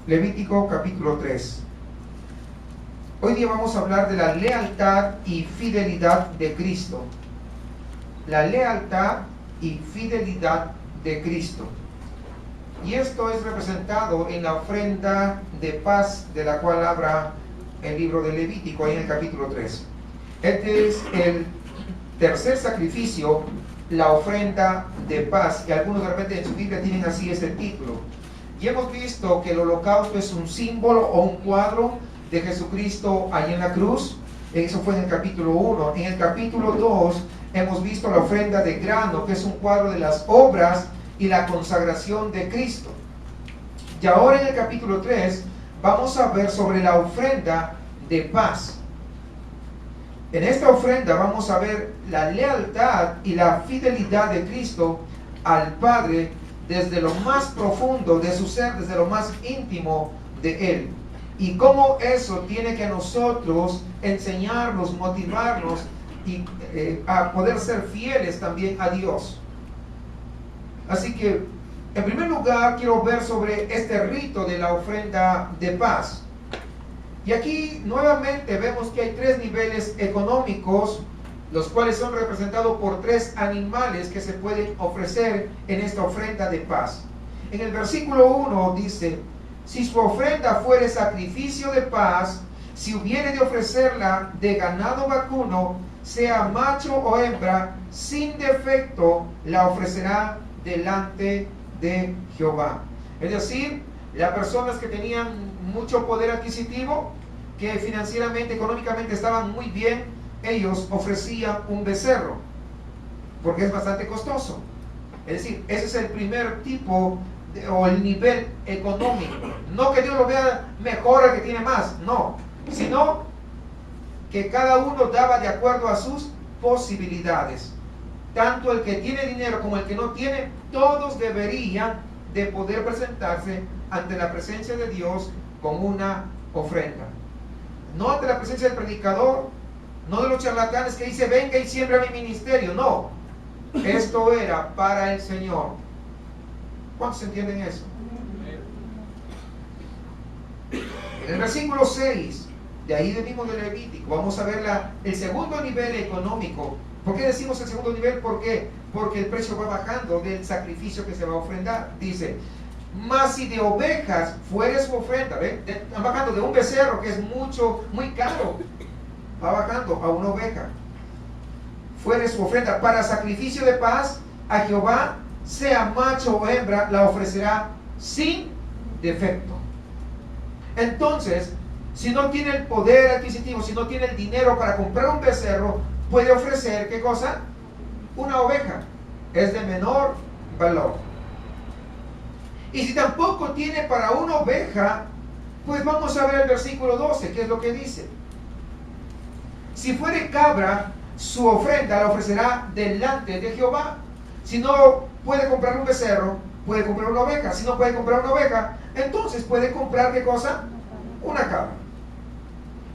Levítico capítulo 3. Hoy día vamos a hablar de la lealtad y fidelidad de Cristo. La lealtad y fidelidad de Cristo. Y esto es representado en la ofrenda de paz de la cual habla el libro de Levítico, ahí en el capítulo 3. Este es el tercer sacrificio, la ofrenda de paz. Y algunos de repente en su Biblia tienen así este título. Y hemos visto que el holocausto es un símbolo o un cuadro de Jesucristo ahí en la cruz. Eso fue en el capítulo 1. En el capítulo 2 hemos visto la ofrenda de grano, que es un cuadro de las obras y la consagración de Cristo. Y ahora en el capítulo 3 vamos a ver sobre la ofrenda de paz. En esta ofrenda vamos a ver la lealtad y la fidelidad de Cristo al Padre desde lo más profundo de su ser, desde lo más íntimo de Él. Y cómo eso tiene que a nosotros enseñarnos, motivarnos y a poder ser fieles también a Dios. Así que, en primer lugar, quiero ver sobre este rito de la ofrenda de paz. Y aquí nuevamente vemos que hay tres niveles económicos, los cuales son representados por tres animales que se pueden ofrecer en esta ofrenda de paz. En el versículo 1 dice: si su ofrenda fuere sacrificio de paz, si hubiere de ofrecerla de ganado vacuno, sea macho o hembra, sin defecto la ofrecerá delante de Jehová. Es decir, las personas que tenían mucho poder adquisitivo, que financieramente, económicamente estaban muy bien, ellos ofrecían un becerro, porque es bastante costoso. Es decir, ese es el primer tipo o el nivel económico. No que Dios lo vea mejor al que tiene más, no, sino que cada uno daba de acuerdo a sus posibilidades. Tanto el que tiene dinero como el que no tiene, todos deberían de poder presentarse ante la presencia de Dios con una ofrenda. No ante la presencia del predicador, no de los charlatanes que dice venga y siembra mi ministerio, no. Esto era para el Señor. ¿Cuántos entienden eso? En el versículo 6, de ahí del mismo de Levítico, vamos a ver el segundo nivel económico. ¿Por qué decimos el segundo nivel? ¿Por qué? Porque el precio va bajando del sacrificio que se va a ofrendar. Dice: mas si de ovejas fuere su ofrenda, ¿ven? Están bajando de un becerro que es muy caro, va bajando a una oveja. Fuere su ofrenda para sacrificio de paz a Jehová, sea macho o hembra, la ofrecerá sin defecto. Entonces, si no tiene el poder adquisitivo, si no tiene el dinero para comprar un becerro, puede ofrecer, ¿qué cosa? Una oveja. Es de menor valor. Y si tampoco tiene para una oveja, pues vamos a ver el versículo 12, que es lo que dice. Si fuere cabra, su ofrenda la ofrecerá delante de Jehová. Si no puede comprar un becerro, puede comprar una oveja. Si no puede comprar una oveja, entonces puede comprar, ¿qué cosa? Una cabra.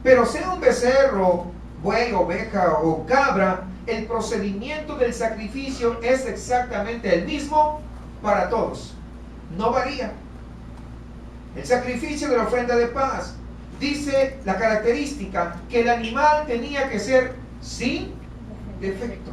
Pero sea un becerro, buey, oveja o cabra, el procedimiento del sacrificio es exactamente el mismo para todos. No varía. El sacrificio de la ofrenda de paz dice la característica que el animal tenía que ser sin defecto.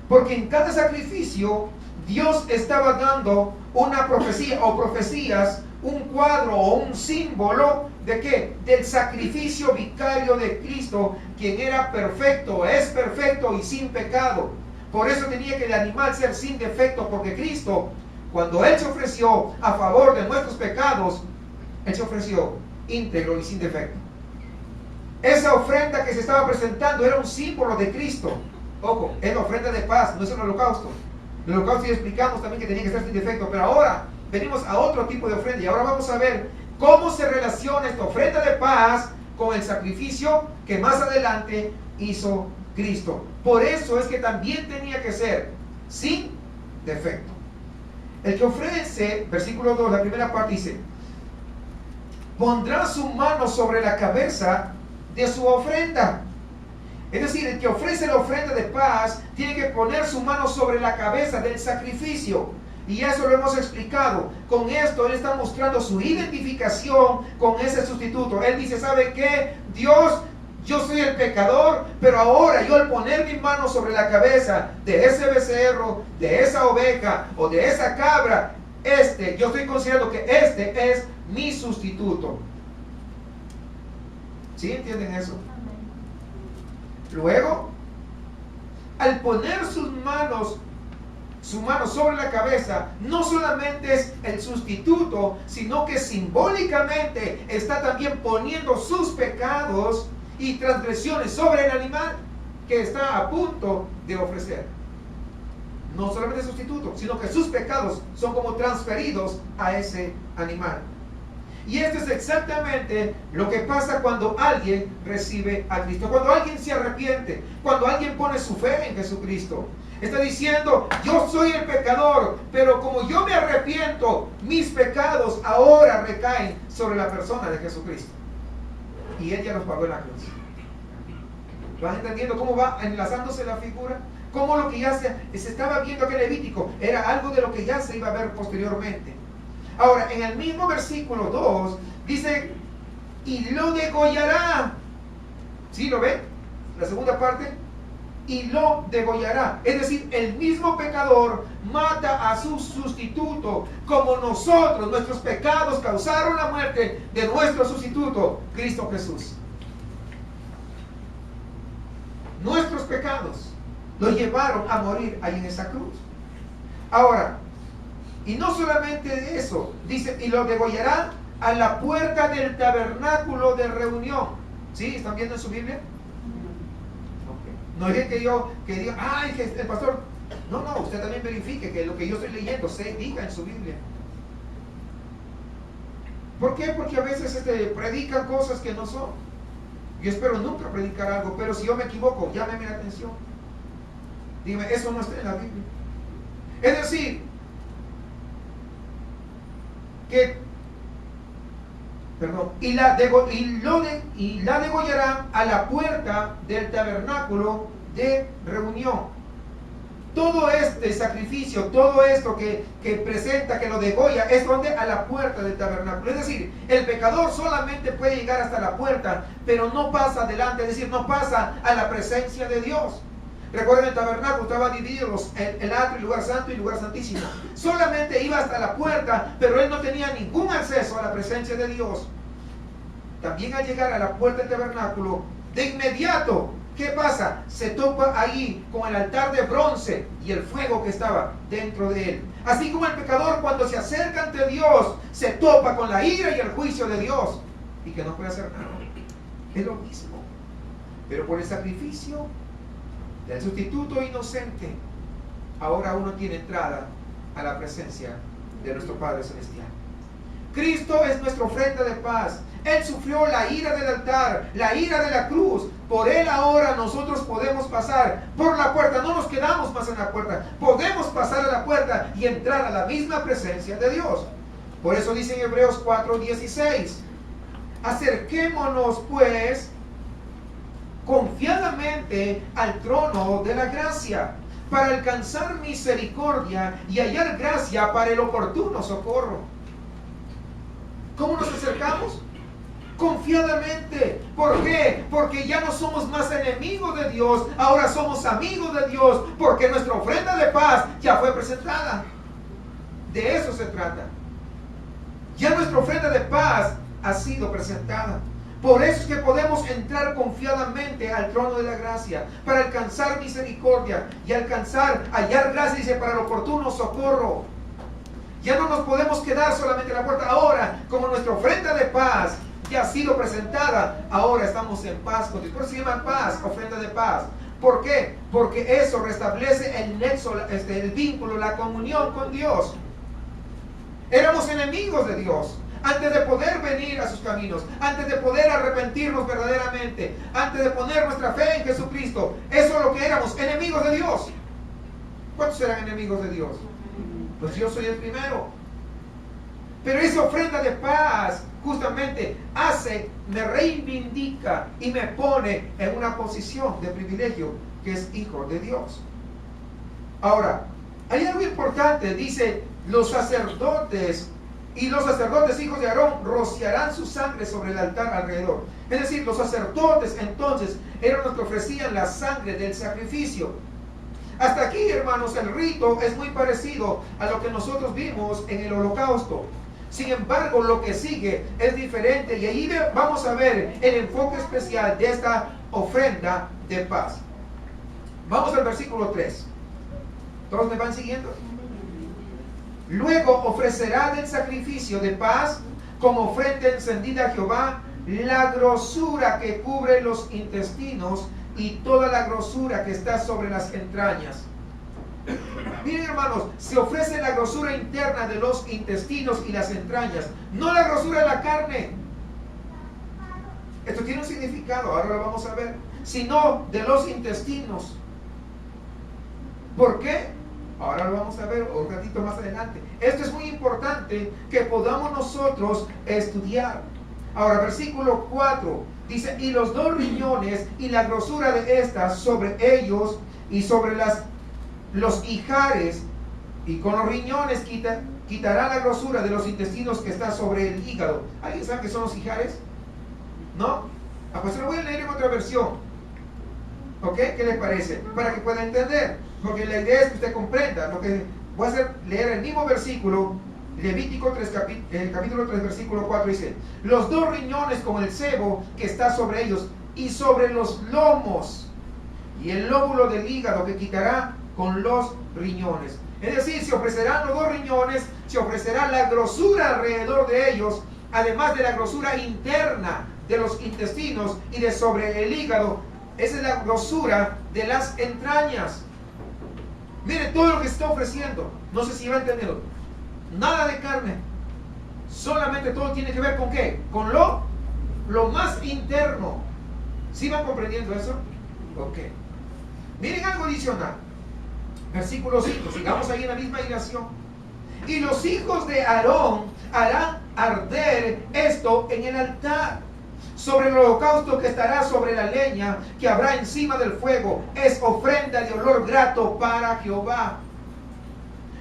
Porque en cada sacrificio Dios estaba dando una profecía o profecías, un cuadro o un símbolo ¿de qué? Del sacrificio vicario de Cristo, quien era perfecto, es perfecto y sin pecado. Por eso tenía que el animal ser sin defecto, porque Cristo, cuando Él se ofreció a favor de nuestros pecados, Él se ofreció íntegro y sin defecto. Esa ofrenda que se estaba presentando era un símbolo de Cristo. Ojo, es la ofrenda de paz, no es el holocausto. El holocausto ya explicamos también que tenía que ser sin defecto, pero ahora venimos a otro tipo de ofrenda y ahora vamos a ver cómo se relaciona esta ofrenda de paz con el sacrificio que más adelante hizo Cristo. Por eso es que también tenía que ser sin defecto. El que ofrece, versículo 2, la primera parte dice: pondrá su mano sobre la cabeza de su ofrenda. Es decir, el que ofrece la ofrenda de paz tiene que poner su mano sobre la cabeza del sacrificio. Y eso lo hemos explicado. Con esto Él está mostrando su identificación con ese sustituto. Él dice, ¿sabe qué? Dios, yo soy el pecador, pero ahora yo al poner mis manos sobre la cabeza de ese becerro, de esa oveja o de esa cabra, yo estoy considerando que este es mi sustituto. ¿Sí entienden eso? Luego, al poner su mano sobre la cabeza, no solamente es el sustituto, sino que simbólicamente está también poniendo sus pecados y transgresiones sobre el animal que está a punto de ofrecer. No solamente el sustituto, sino que sus pecados son como transferidos a ese animal. Y esto es exactamente lo que pasa cuando alguien recibe a Cristo, cuando alguien se arrepiente, cuando alguien pone su fe en Jesucristo. Está diciendo, yo soy el pecador, pero como yo me arrepiento, mis pecados ahora recaen sobre la persona de Jesucristo. Y Él ya nos pagó en la cruz. ¿Vas entendiendo cómo va enlazándose la figura? Cómo lo que ya se estaba viendo aquel Levítico era algo de lo que ya se iba a ver posteriormente. Ahora, en el mismo versículo 2, dice, y lo degollará. ¿Sí lo ven? La segunda parte. Y lo degollará. Es decir, el mismo pecador mata a su sustituto, como nosotros, nuestros pecados causaron la muerte de nuestro sustituto, Cristo Jesús. Nuestros pecados lo llevaron a morir ahí en esa cruz. Ahora, y no solamente eso, dice, y lo degollará a la puerta del tabernáculo de reunión. ¿Sí? ¿Están viendo en su Biblia? No es que yo que diga, ay, que el pastor. No, usted también verifique que lo que yo estoy leyendo se diga en su Biblia. ¿Por qué? Porque a veces predican cosas que no son. Yo espero nunca predicar algo, pero si yo me equivoco, llámeme la atención. Dígame, eso no está en la Biblia. Es decir, y la degollará a la puerta del tabernáculo de reunión. Todo este sacrificio, todo esto que presenta, que lo degolla, es donde a la puerta del tabernáculo. Es decir, el pecador solamente puede llegar hasta la puerta, pero no pasa adelante, es decir, no pasa a la presencia de Dios. Recuerden, el tabernáculo estaba dividido, el atrio, el lugar santo y el lugar santísimo. Solamente iba hasta la puerta, pero él no tenía ningún acceso a la presencia de Dios. También al llegar a la puerta del tabernáculo, de inmediato, ¿qué pasa? Se topa ahí con el altar de bronce y el fuego que estaba dentro de él. Así como el pecador cuando se acerca ante Dios, se topa con la ira y el juicio de Dios y que no puede hacer nada. Es lo mismo, pero por el sacrificio del sustituto inocente, ahora uno tiene entrada a la presencia de nuestro Padre Celestial. Cristo es nuestra ofrenda de paz. Él sufrió la ira del altar, la ira de la cruz. Por Él ahora nosotros podemos pasar por la puerta. No nos quedamos más en la puerta. Podemos pasar a la puerta y entrar a la misma presencia de Dios. Por eso dice en Hebreos 4:16, acerquémonos pues confiadamente al trono de la gracia, para alcanzar misericordia y hallar gracia para el oportuno socorro. ¿Cómo nos acercamos? Confiadamente. ¿Por qué? Porque ya no somos más enemigos de Dios, ahora somos amigos de Dios, porque nuestra ofrenda de paz ya fue presentada. De eso se trata. Ya nuestra ofrenda de paz ha sido presentada. Por eso es que podemos entrar confiadamente al trono de la gracia, para alcanzar misericordia y hallar gracia, dice, para el oportuno socorro. Ya no nos podemos quedar solamente en la puerta. Ahora, como nuestra ofrenda de paz ya ha sido presentada, ahora estamos en paz con Dios. Por eso se llama paz, ofrenda de paz. ¿Por qué? Porque eso restablece el nexo, el vínculo, la comunión con Dios. Éramos enemigos de Dios antes de poder venir a sus caminos, antes de poder arrepentirnos verdaderamente, antes de poner nuestra fe en Jesucristo. Eso es lo que éramos, enemigos de Dios. ¿Cuántos eran enemigos de Dios? Pues yo soy el primero. Pero esa ofrenda de paz justamente me reivindica y me pone en una posición de privilegio, que es hijo de Dios. Ahora, hay algo importante, dice, los sacerdotes y los sacerdotes hijos de Aarón rociarán su sangre sobre el altar alrededor. Es decir, los sacerdotes entonces eran los que ofrecían la sangre del sacrificio. Hasta aquí, hermanos, el rito es muy parecido a lo que nosotros vimos en el holocausto. Sin embargo, lo que sigue es diferente y ahí vamos a ver el enfoque especial de esta ofrenda de paz. Vamos al versículo 3. ¿Todos me van siguiendo? Luego ofrecerá del sacrificio de paz como ofrenda encendida a Jehová la grosura que cubre los intestinos y toda la grosura que está sobre las entrañas. Miren, hermanos, se ofrece la grosura interna de los intestinos y las entrañas, no la grosura de la carne. Esto tiene un significado, ahora lo vamos a ver, sino de los intestinos. ¿Por qué? Ahora lo vamos a ver un ratito más adelante. Esto es muy importante que podamos nosotros estudiar. Ahora, versículo 4 dice: y los 2 riñones y la grosura de estas sobre ellos y sobre los ijares, y con los riñones quitará la grosura de los intestinos que está sobre el hígado. ¿Alguien sabe qué son los ijares? ¿No? Pues lo voy a leer en otra versión. ¿Ok? ¿Qué les parece? Para que pueda entender. Porque la idea es que usted comprenda. Lo que voy a hacer, leer el mismo versículo, Levítico 3, capítulo 3, versículo 4, dice: los 2 riñones con el sebo que está sobre ellos y sobre los lomos, y el lóbulo del hígado que quitará con los riñones. Es decir, se ofrecerán los 2 riñones, se ofrecerá la grosura alrededor de ellos, además de la grosura interna de los intestinos y de sobre el hígado. Esa es la grosura de las entrañas. Mire todo lo que se está ofreciendo. No sé si va entendiendo. Nada de carne. Solamente todo tiene que ver con ¿qué? Con lo más interno. ¿Sí van comprendiendo eso? Ok. Miren algo adicional. Versículo 5. Sigamos ahí en la misma ilación. Y los hijos de Aarón harán arder esto en el altar, sobre el holocausto que estará sobre la leña que habrá encima del fuego. Es ofrenda de olor grato para Jehová.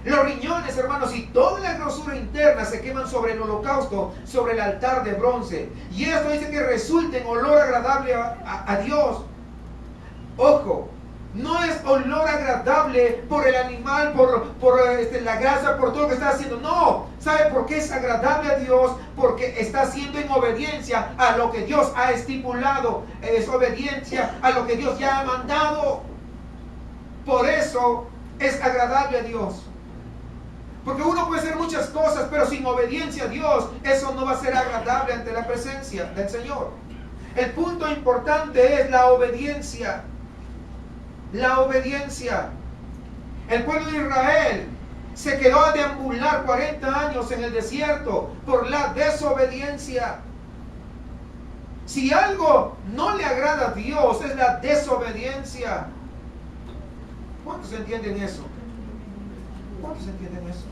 Los riñones, hermanos, y toda la grosura interna se queman sobre el holocausto, sobre el altar de bronce. Y esto dice que resulta en olor agradable a Dios. Ojo, no es olor agradable por el animal, por la grasa, por todo lo que está haciendo. No, ¿sabe por qué es agradable a Dios? Porque está haciendo en obediencia a lo que Dios ha estipulado. Es obediencia a lo que Dios ya ha mandado. Por eso es agradable a Dios. Porque uno puede hacer muchas cosas, pero sin obediencia a Dios, eso no va a ser agradable ante la presencia del Señor. El punto importante es la obediencia. La obediencia. El pueblo de Israel se quedó a deambular 40 años en el desierto por la desobediencia. Si algo no le agrada a Dios es la desobediencia. ¿Cuántos entienden eso? ¿Cuántos entienden eso?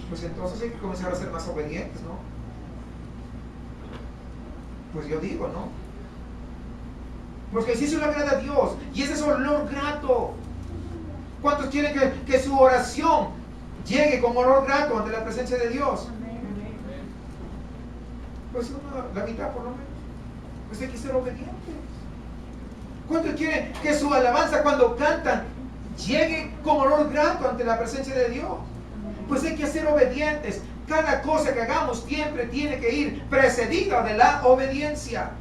Pues entonces hay que comenzar a ser más obedientes, ¿no? Pues yo digo, ¿no? Porque si eso le agrada a Dios y ese es olor grato. ¿Cuántos quieren que su oración llegue con olor grato ante la presencia de Dios? Pues la mitad por lo menos. Pues hay que ser obedientes. ¿Cuántos quieren que su alabanza cuando cantan llegue con olor grato ante la presencia de Dios? Pues hay que ser obedientes. Cada cosa que hagamos siempre tiene que ir precedida de la obediencia.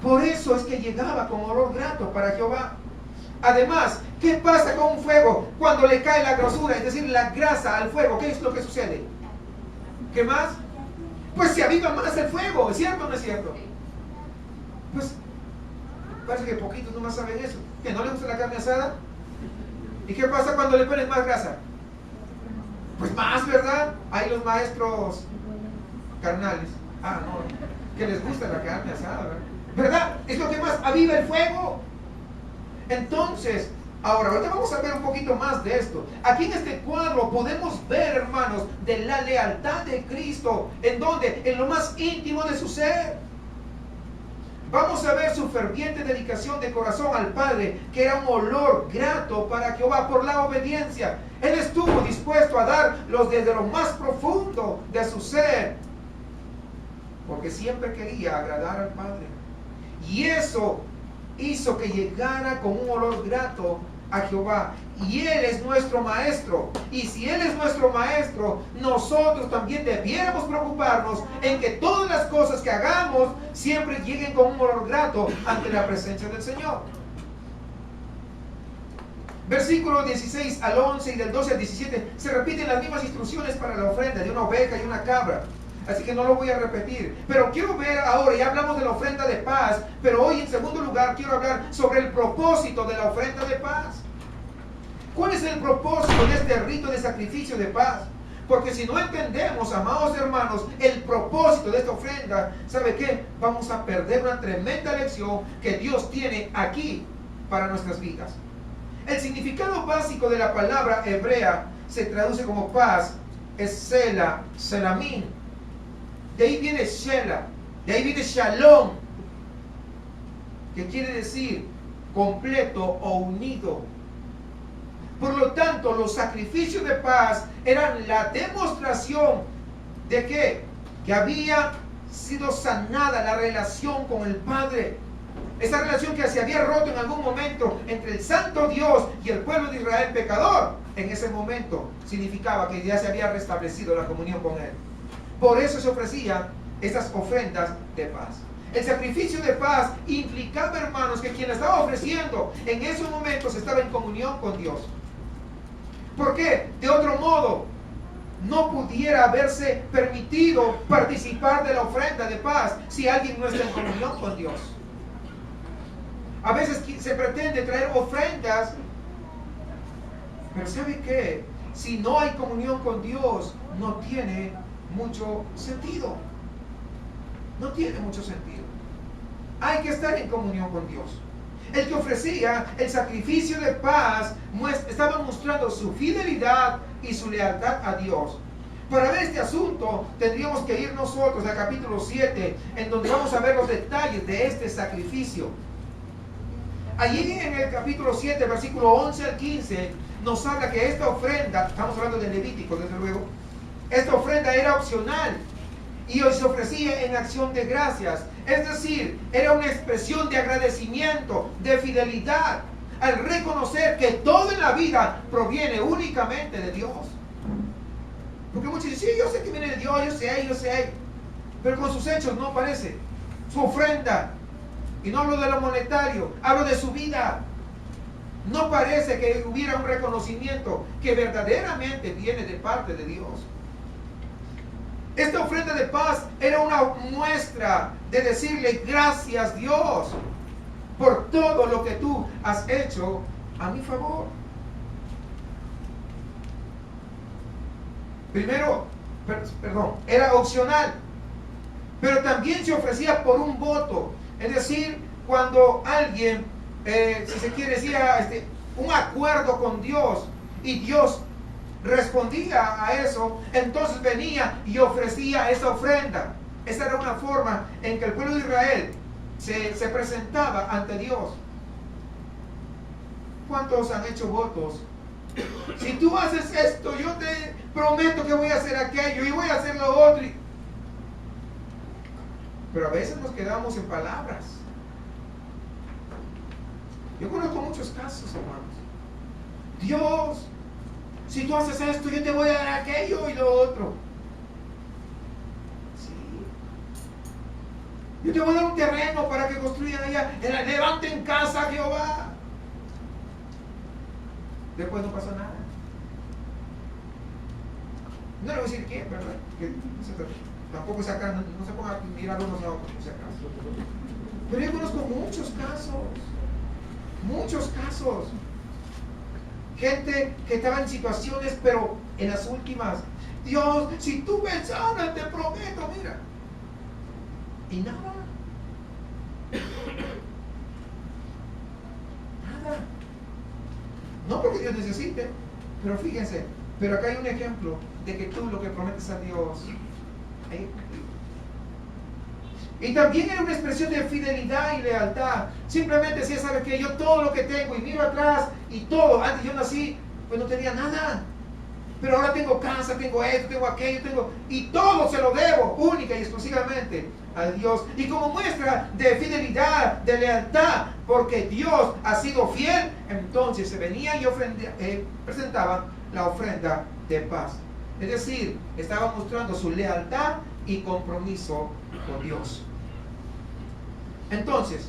Por eso es que llegaba con olor grato para Jehová. Además, ¿qué pasa con un fuego cuando le cae la grosura, es decir, la grasa al fuego? ¿Qué es lo que sucede? ¿Qué más? Pues se aviva más el fuego, ¿es cierto o no es cierto? Pues parece que poquitos nomás saben eso. ¿Que no les gusta la carne asada? ¿Y qué pasa cuando le ponen más grasa? Pues más, ¿verdad? Hay los maestros carnales. Ah, no, que les gusta la carne asada, ¿verdad? Es lo que más aviva el fuego. Entonces, ahora vamos a ver un poquito más de esto. Aquí en este cuadro podemos ver, hermanos, de la lealtad de Cristo. ¿En dónde? En lo más íntimo de su ser. Vamos a ver su ferviente dedicación de corazón al Padre, que era un olor grato para Jehová por la obediencia. Él estuvo dispuesto a darlos desde lo más profundo de su ser, porque siempre quería agradar al Padre. Y eso hizo que llegara con un olor grato a Jehová. Y Él es nuestro maestro. Y si Él es nuestro maestro, nosotros también debiéramos preocuparnos en que todas las cosas que hagamos siempre lleguen con un olor grato ante la presencia del Señor. Versículos 16 al 11 y del 12 al 17 se repiten las mismas instrucciones para la ofrenda de una oveja y una cabra. Así que no lo voy a repetir. Pero quiero ver ahora, ya hablamos de la ofrenda de paz, pero hoy en segundo lugar quiero hablar sobre el propósito de la ofrenda de paz. ¿Cuál es el propósito de este rito de sacrificio de paz? Porque si no entendemos, amados hermanos, el propósito de esta ofrenda, ¿sabe qué? Vamos a perder una tremenda lección que Dios tiene aquí para nuestras vidas. El significado básico de la palabra hebrea se traduce como paz, es Selah, Selamín. De ahí viene Shelah, de ahí viene Shalom, que quiere decir completo o unido. Por lo tanto, los sacrificios de paz eran la demostración de que había sido sanada la relación con el Padre. Esa relación que se había roto en algún momento entre el santo Dios y el pueblo de Israel pecador, en ese momento significaba que ya se había restablecido la comunión con Él. Por eso se ofrecían esas ofrendas de paz. El sacrificio de paz implicaba, hermanos, que quien la estaba ofreciendo en esos momentos estaba en comunión con Dios. ¿Por qué? De otro modo, no pudiera haberse permitido participar de la ofrenda de paz si alguien no está en comunión con Dios. A veces se pretende traer ofrendas, pero ¿sabe qué? Si no hay comunión con Dios, no tiene mucho sentido. No tiene mucho sentido. Hay que estar en comunión con Dios. El que ofrecía el sacrificio de paz estaba mostrando su fidelidad y su lealtad a Dios. Para ver este asunto tendríamos que ir nosotros al capítulo 7, en donde vamos a ver los detalles de este sacrificio. Allí en el capítulo 7, versículo 11 al 15, nos habla que esta ofrenda, estamos hablando de Levítico desde luego, esta ofrenda era opcional y hoy se ofrecía en acción de gracias. Es decir, era una expresión de agradecimiento, de fidelidad, al reconocer que todo en la vida proviene únicamente de Dios. Porque muchos dicen, sí, yo sé que viene de Dios, yo sé, pero con sus hechos no parece. Su ofrenda, y no hablo de lo monetario, hablo de su vida. No parece que hubiera un reconocimiento que verdaderamente viene de parte de Dios. Esta ofrenda de paz era una muestra de decirle gracias, Dios, por todo lo que tú has hecho a mi favor. Primero, era opcional, pero también se ofrecía por un voto. Es decir, cuando alguien, si se quiere decir, un acuerdo con Dios y Dios respondía a eso, entonces venía y ofrecía esa ofrenda. Esa era una forma en que el pueblo de Israel se presentaba ante Dios. ¿Cuántos han hecho votos? Si tú haces esto, yo te prometo que voy a hacer aquello y voy a hacer lo otro. Pero a veces nos quedamos en palabras. Yo conozco muchos casos, hermanos. Dios, si tú haces esto, yo te voy a dar aquello y lo otro. Sí. Yo te voy a dar un terreno para que construyan allá. Levanten casa, Jehová. Después no pasa nada. No le voy a decir quién, ¿verdad? Tampoco no se ponga a mirar unos a otros, por si acaso. Pero yo conozco muchos casos. Gente que estaba en situaciones, pero en las últimas, Dios, si tú me sanas, te prometo, mira. Y nada. Nada. No porque Dios necesite, pero fíjense, pero acá hay un ejemplo de que tú lo que prometes a Dios, Y también era una expresión de fidelidad y lealtad. Simplemente decía, ¿sabe qué? Yo todo lo que tengo, y miro atrás, y todo, antes yo nací, pues no tenía nada. Pero ahora tengo casa, tengo esto, tengo aquello, y todo se lo debo, única y exclusivamente a Dios. Y como muestra de fidelidad, de lealtad, porque Dios ha sido fiel, entonces se venía y presentaba la ofrenda de paz. Es decir, estaba mostrando su lealtad y compromiso con Dios. Entonces,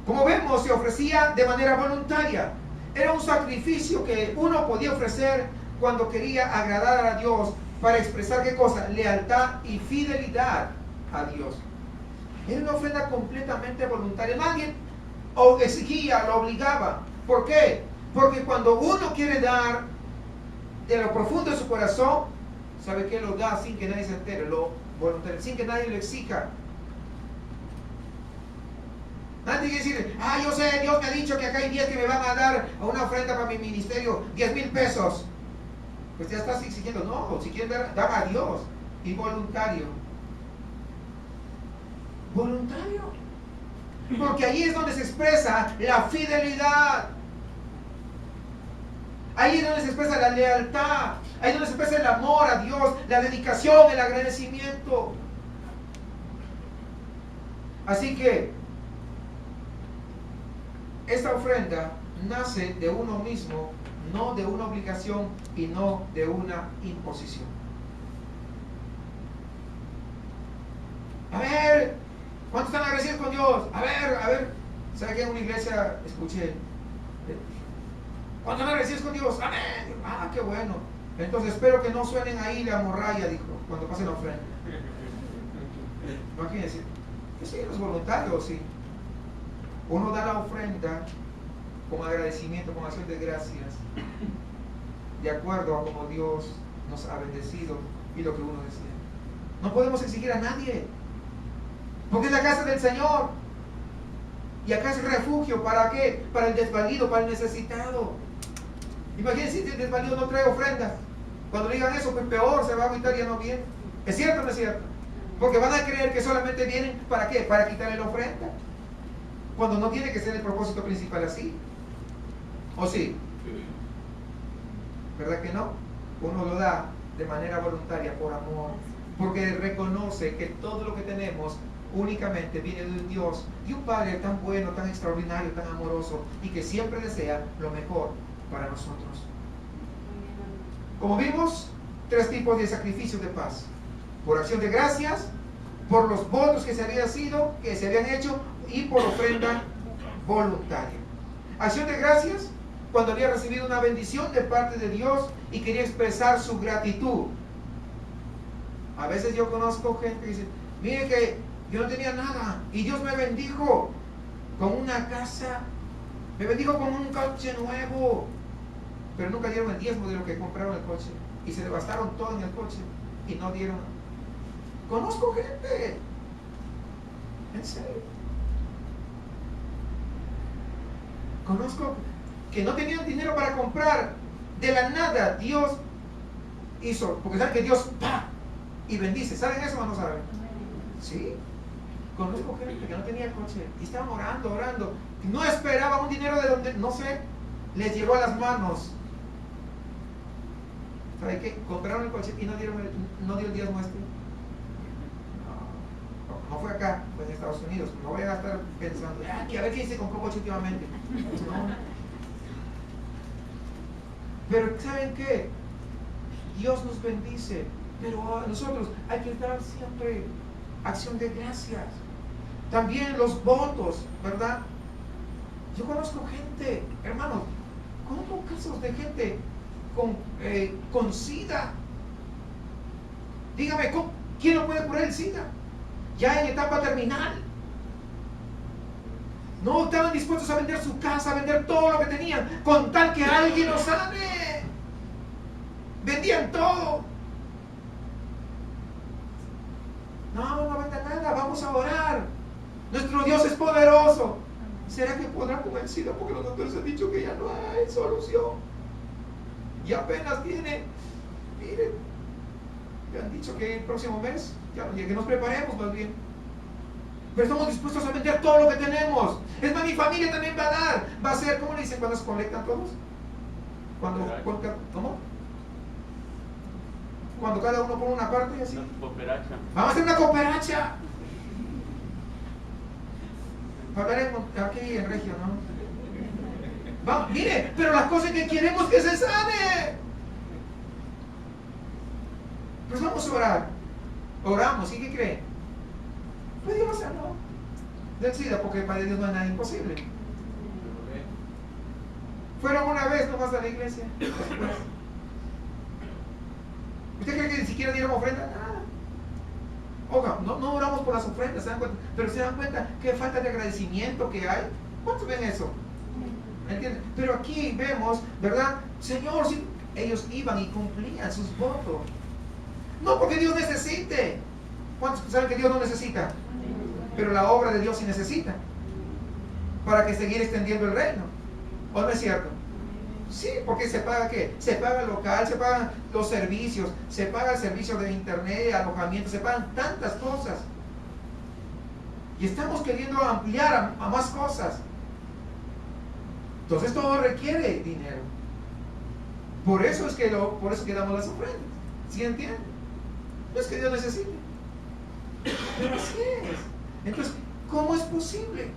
como vemos, se ofrecía de manera voluntaria. Era un sacrificio que uno podía ofrecer cuando quería agradar a Dios para expresar ¿qué cosa? Lealtad y fidelidad a Dios. Era una ofrenda completamente voluntaria. Nadie o exigía, lo obligaba. ¿Por qué? Porque cuando uno quiere dar de lo profundo de su corazón, ¿sabe qué? Lo da sin que nadie se entere, lo voluntario, sin que nadie lo exija. Nadie quiere decir, yo sé, Dios me ha dicho que acá hay 10 que me van a dar a una ofrenda para mi ministerio, 10,000 pesos. Pues ya estás exigiendo. No, si quieres dar a Dios. Y voluntario. Voluntario. Porque ahí es donde se expresa la fidelidad. Ahí es donde se expresa la lealtad. Ahí es donde se expresa el amor a Dios, la dedicación, el agradecimiento. Así que esta ofrenda nace de uno mismo, no de una obligación y no de una imposición. A ver, ¿cuántos están agradecidos con Dios? A ver. ¿Sabe que en una iglesia escuché? ¿Cuántos están agradecidos con Dios? Amén. Qué bueno. Entonces espero que no suenen ahí la morralla, dijo, cuando pasen la ofrenda. Imagínense. Sí, los voluntarios, sí. Uno da la ofrenda con agradecimiento, con acción de gracias, de acuerdo a como Dios nos ha bendecido y lo que uno desea. No podemos exigir a nadie, porque es la casa del Señor. Y acá es refugio, ¿para qué? Para el desvalido, para el necesitado. Imagínense si el desvalido no trae ofrendas. Cuando le digan eso, pues peor, se va a agüitar y ya no viene. ¿Es cierto o no es cierto? Porque van a creer que solamente vienen, ¿para qué? Para quitarle la ofrenda. Cuando no tiene que ser el propósito principal así. ¿O sí? ¿Verdad que no? Uno lo da de manera voluntaria, por amor, porque reconoce que todo lo que tenemos únicamente viene de un Dios y un Padre tan bueno, tan extraordinario, tan amoroso, y que siempre desea lo mejor para nosotros. Como vimos, 3 tipos de sacrificios de paz: por acción de gracias, por los votos que se habían hecho, y por ofrenda voluntaria. Acción de gracias, cuando había recibido una bendición de parte de Dios y quería expresar su gratitud. A veces yo conozco gente que dice, mire que yo no tenía nada y Dios me bendijo con una casa, me bendijo con un coche nuevo, pero nunca dieron el diezmo de lo que compraron el coche y se devastaron todo en el coche y no dieron. Conozco gente, en serio. Conozco que no tenían dinero para comprar. De la nada Dios hizo, porque saben que Dios y bendice. ¿Saben eso o no saben? Sí. Conozco gente que no tenía coche y estaban orando. No esperaban un dinero de donde, no sé, les llegó a las manos. ¿Saben qué? Compraron el coche y no dio el diezmo este. No fue acá, fue en Estados Unidos. No voy a estar pensando, que a ver quién se compró coche últimamente. No. Pero ¿saben qué? Dios nos bendice, pero a nosotros hay que dar siempre acción de gracias. También los votos, ¿verdad? Yo conozco gente, hermanos, conozco casos de gente con SIDA. Dígame, ¿quién no puede curar el SIDA? Ya en etapa terminal. No estaban dispuestos a vender su casa, a vender todo lo que tenían, con tal que alguien los sane. Vendían todo. No venda nada, vamos a orar. Nuestro Dios es poderoso. ¿Será que podrá con el SIDA? Porque los doctores han dicho que ya no hay solución. Y apenas tiene, miren, ya han dicho que el próximo mes, ya que nos preparemos más bien. Pero estamos dispuestos a vender todo lo que tenemos. Es más, mi familia también va a dar. Va a ser, ¿cómo le dicen cuando se colectan todos? ¿Cómo? Cuando cada uno pone una parte y así. Vamos a hacer una cooperacha. Para ver aquí en Regio, ¿no? Vamos, mire, pero las cosas que queremos que se sane. Pues vamos a orar. Oramos, ¿y qué creen? Pues Dios hacerlo. Decida, porque para Dios no hay nada imposible. Fueron una vez nomás a la iglesia. ¿Usted cree que ni siquiera dieron ofrenda? Nada. Oiga, no oramos por las ofrendas, ¿se dan cuenta? Pero se dan cuenta qué falta de agradecimiento que hay. ¿Cuántos ven eso? ¿Entienden? Pero aquí vemos, ¿verdad? Señor, si ellos iban y cumplían sus votos. No porque Dios necesite. ¿Cuántos saben que Dios no necesita? Pero la obra de Dios sí necesita. Para que seguir extendiendo el reino. ¿O no es cierto? Sí, porque se paga ¿qué? Se paga el local, se pagan los servicios, se paga el servicio de internet, alojamiento, se pagan tantas cosas. Y estamos queriendo ampliar a más cosas. Entonces todo requiere dinero. Por eso es que damos las ofrendas. ¿Sí entienden? No es que Dios necesite. Pero así es. Entonces, ¿cómo es posible?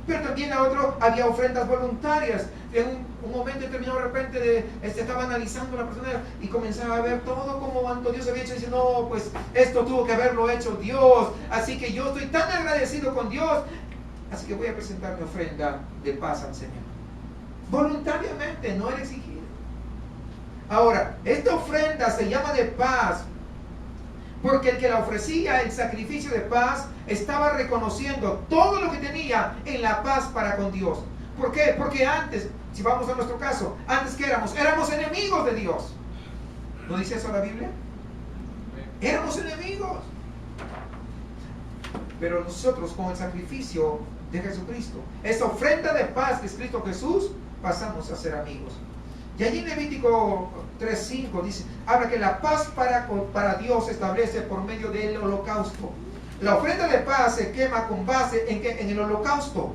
Pero también había ofrendas voluntarias. En un momento determinado, de repente, estaba analizando la persona y comenzaba a ver todo como cuando Dios había hecho. Y dice, no, pues esto tuvo que haberlo hecho Dios. Así que yo estoy tan agradecido con Dios. Así que voy a presentar mi ofrenda de paz al Señor. Voluntariamente, no era exigido. Ahora, esta ofrenda se llama de paz porque el que la ofrecía, el sacrificio de paz, estaba reconociendo todo lo que tenía en la paz para con Dios. ¿Por qué? Porque antes, si vamos a nuestro caso, antes que éramos enemigos de Dios. ¿No dice eso la Biblia? Éramos enemigos. Pero nosotros con el sacrificio de Jesucristo, esa ofrenda de paz que es Cristo Jesús, pasamos a ser amigos. Y allí en Levítico 3:5 dice, habla que la paz para Dios se establece por medio del holocausto. La ofrenda de paz se quema con base en el holocausto.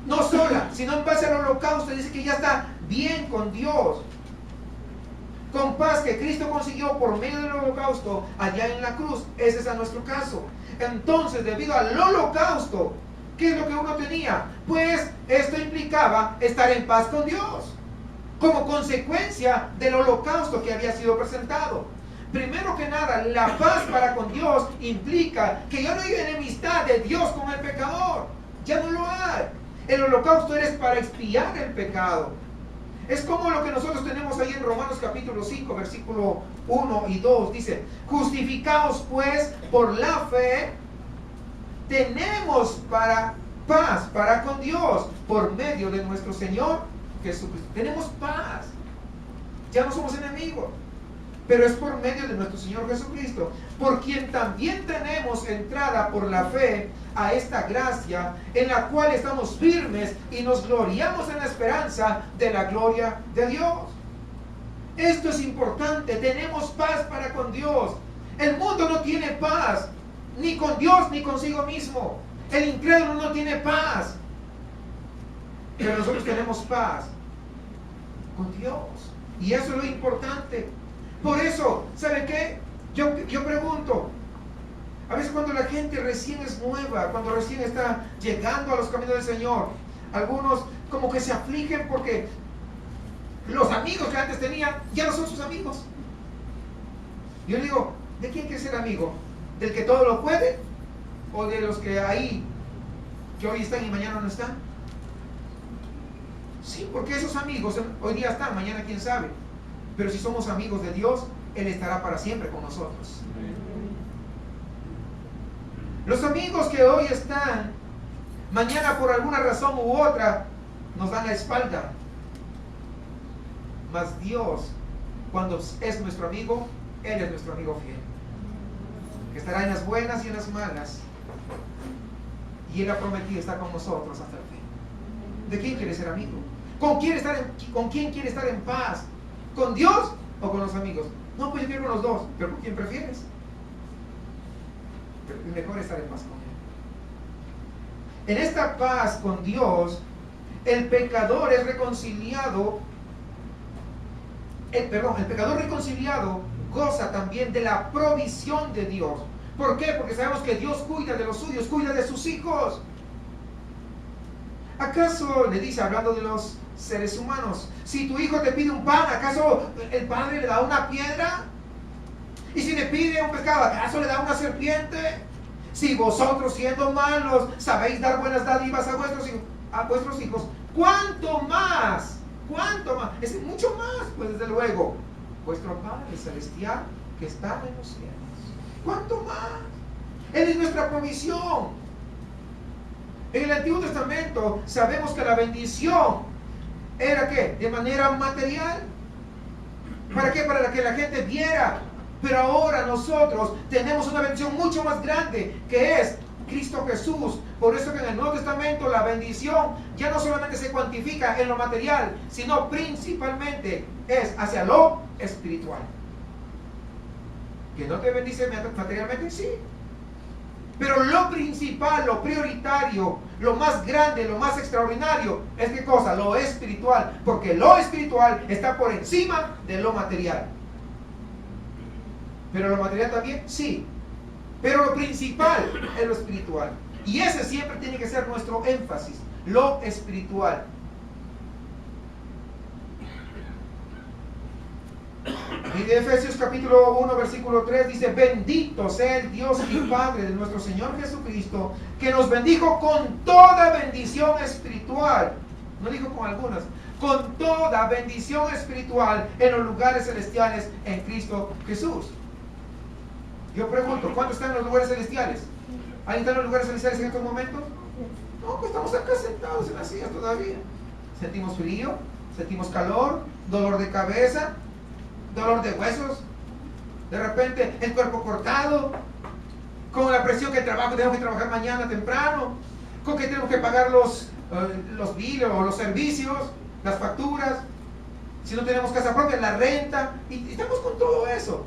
No sola, sino en base al holocausto. Dice que ya está bien con Dios. Con paz que Cristo consiguió por medio del holocausto allá en la cruz. Ese es nuestro caso. Entonces, debido al holocausto, ¿qué es lo que uno tenía? Pues esto implicaba estar en paz con Dios, como consecuencia del holocausto que había sido presentado. Primero que nada, la paz para con Dios implica que ya no hay enemistad de Dios con el pecador. Ya no lo hay. El holocausto es para expiar el pecado. Es como lo que nosotros tenemos ahí en Romanos capítulo 5, versículo 1 y 2. Dice, justificados pues por la fe, tenemos paz para con Dios por medio de nuestro Señor Jesucristo. Tenemos paz. Ya no somos enemigos. Pero es por medio de nuestro Señor Jesucristo, por quien también tenemos entrada por la fe a esta gracia, en la cual estamos firmes y nos gloriamos en la esperanza de la gloria de Dios. Esto es importante, tenemos paz para con Dios. El mundo no tiene paz, ni con Dios ni consigo mismo. El incrédulo no tiene paz. Pero nosotros tenemos paz con Dios. Y eso es lo importante. Por eso, ¿sabe qué? Yo pregunto, a veces cuando la gente recién es nueva, cuando recién está llegando a los caminos del Señor, algunos como que se afligen porque los amigos que antes tenían ya no son sus amigos. Yo digo, ¿de quién quiere ser amigo? ¿Del que todo lo puede? ¿O de los que que hoy están y mañana no están? Sí, porque esos amigos hoy día están, mañana quién sabe. Pero si somos amigos de Dios, Él estará para siempre con nosotros. Los amigos que hoy están, mañana por alguna razón u otra, nos dan la espalda. Mas Dios, cuando es nuestro amigo, Él es nuestro amigo fiel. Que estará en las buenas y en las malas. Y Él ha prometido estar con nosotros hasta el fin. ¿De quién quiere ser amigo? ¿Con quién quiere estar en paz? ¿Con Dios o con los amigos? No, pues yo quiero con los dos, pero ¿con quién prefieres? pero es mejor estar en paz con Él. En esta paz con Dios, el pecador es reconciliado. El pecador reconciliado goza también de la provisión de Dios. ¿Por qué? Porque sabemos que Dios cuida de los suyos, cuida de sus hijos. ¿Acaso le dice, hablando de los seres humanos, si tu hijo te pide un pan, ¿acaso el padre le da una piedra? Y si le pide un pescado, ¿acaso le da una serpiente? Si vosotros, siendo malos, sabéis dar buenas dádivas a vuestros hijos, ¿cuánto más? ¿Cuánto más? Es mucho más, pues desde luego, vuestro Padre Celestial que está en los cielos. ¿Cuánto más? Él es nuestra provisión. En el Antiguo Testamento sabemos que la bendición era ¿qué? De manera material. ¿Para qué? Para que la gente viera. Pero ahora nosotros tenemos una bendición mucho más grande, que es Cristo Jesús. Por eso que en el Nuevo Testamento la bendición ya no solamente se cuantifica en lo material, sino principalmente es hacia lo espiritual. ¿Que no te bendice materialmente? Sí. Pero lo principal, lo prioritario, lo más grande, lo más extraordinario, es ¿qué cosa? Lo espiritual. Porque lo espiritual está por encima de lo material. ¿Pero lo material también? Sí. Pero lo principal es lo espiritual. Y ese siempre tiene que ser nuestro énfasis, lo espiritual. Y de Efesios capítulo 1 versículo 3 dice: bendito sea el Dios y Padre de nuestro Señor Jesucristo, que nos bendijo con toda bendición espiritual. No dijo con algunas, con toda bendición espiritual en los lugares celestiales en Cristo Jesús. Yo pregunto, ¿cuántos están en los lugares celestiales? ¿Alguien está en los lugares celestiales en estos momentos? No, pues estamos acá sentados en las sillas todavía. Sentimos frío, sentimos calor, dolor de cabeza, dolor de huesos, de repente el cuerpo cortado, con la presión que trabajo, tenemos que trabajar mañana temprano, con que tenemos que pagar los biles o los servicios, las facturas, si no tenemos casa propia, la renta, y estamos con todo eso.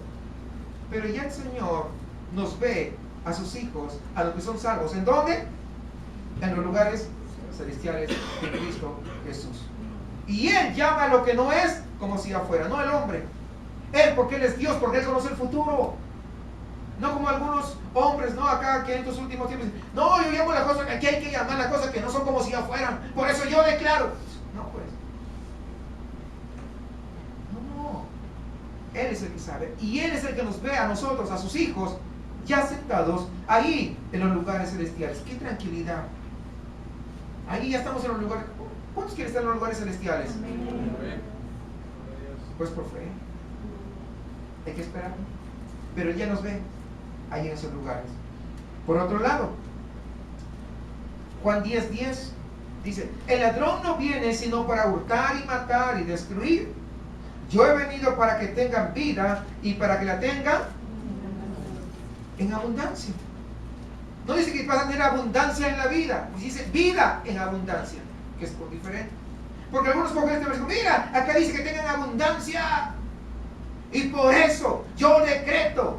Pero ya el Señor nos ve a sus hijos, a los que son salvos. ¿En dónde? En los lugares celestiales de Cristo Jesús. Y Él llama a lo que no es como si afuera, no el hombre. Él, porque Él es Dios, porque Él conoce el futuro. No como algunos hombres, ¿no? Acá que en estos últimos tiempos, no, yo llamo las cosas que aquí hay que llamar las cosas que no son como si afueran. Por eso yo declaro. No, pues. No. Él es el que sabe. Y Él es el que nos ve a nosotros, a sus hijos, ya sentados ahí en los lugares celestiales. ¡Qué tranquilidad! Ahí ya estamos en los lugares. ¿Cuántos quieren estar en los lugares celestiales? Amén. Pues por fe. Hay que esperar. Pero Él ya nos ve ahí en esos lugares. Por otro lado, Juan 10:10 dice: el ladrón no viene sino para hurtar y matar y destruir. Yo he venido para que tengan vida y para que la tengan en abundancia. No dice que vas a tener abundancia en la vida, dice vida en abundancia, que es por diferente. Porque algunos cogen este versículo, mira, acá dice que tengan abundancia, y por eso yo decreto.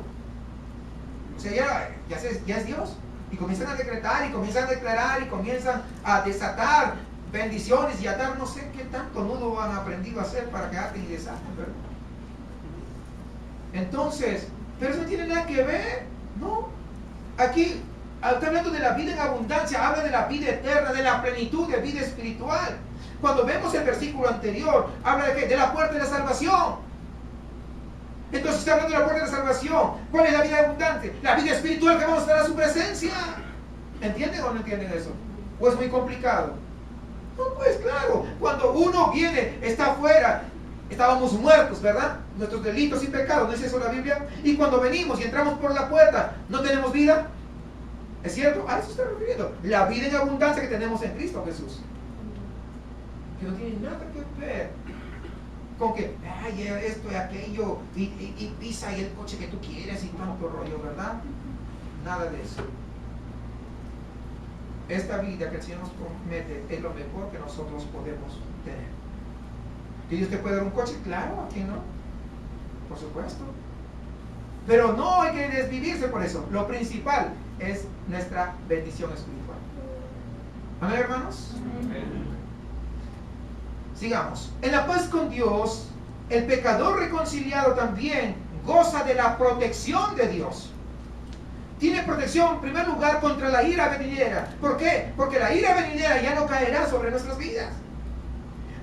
O sea, ya es Dios. Y comienzan a decretar, y comienzan a declarar, y comienzan a desatar bendiciones y atar, no sé qué tanto nudo han aprendido a hacer para que aten y desaten, ¿verdad? Entonces, pero eso no tiene nada que ver, ¿no? Aquí está hablando de la vida en abundancia, habla de la vida eterna, de la plenitud de vida espiritual. Cuando vemos el versículo anterior, habla de ¿qué? De la puerta de la salvación. Entonces está hablando de la puerta de la salvación. ¿Cuál es la vida abundante? La vida espiritual que vamos a estar a su presencia. ¿Entienden o no entienden eso? ¿O es muy complicado? No, pues claro, cuando uno viene, está afuera, estábamos muertos, ¿verdad? Nuestros delitos y pecados, ¿no es eso la Biblia? Y cuando venimos y entramos por la puerta, ¿no tenemos vida? ¿Es cierto? A eso está refiriendo. La vida en abundancia que tenemos en Cristo Jesús. Que no tiene nada que ver con que, ay, esto y aquello, y pisa y el coche que tú quieres y tanto rollo, ¿verdad? Nada de eso. Esta vida que el Señor nos promete es lo mejor que nosotros podemos tener. ¿Que Dios te puede dar un coche? Claro, ¿a quién no? Por supuesto. Pero no hay que desvivirse por eso. Lo principal es nuestra bendición espiritual. ¿Amén, hermanos? Amén. Sigamos. En la paz con Dios, el pecador reconciliado también goza de la protección de Dios. Tiene protección en primer lugar contra la ira venidera. ¿Por qué? Porque la ira venidera ya no caerá sobre nuestras vidas.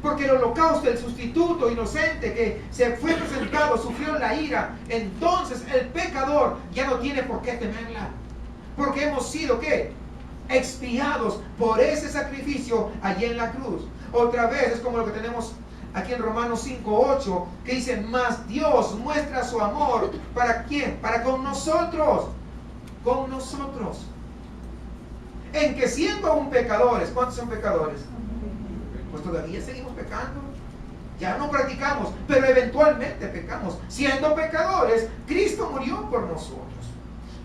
Porque el holocausto, el sustituto inocente que se fue presentado, sufrió la ira. Entonces el pecador ya no tiene por qué temerla. Porque hemos sido, ¿qué? Expiados por ese sacrificio allí en la cruz. Otra vez es como lo que tenemos aquí en Romanos 5:8, que dice: mas Dios muestra su amor. ¿Para quién? Para con nosotros. Con nosotros. En que siendo aún pecadores, ¿cuántos son pecadores? Pues todavía seguimos pecando. Ya no practicamos, pero eventualmente pecamos. Siendo pecadores, Cristo murió por nosotros.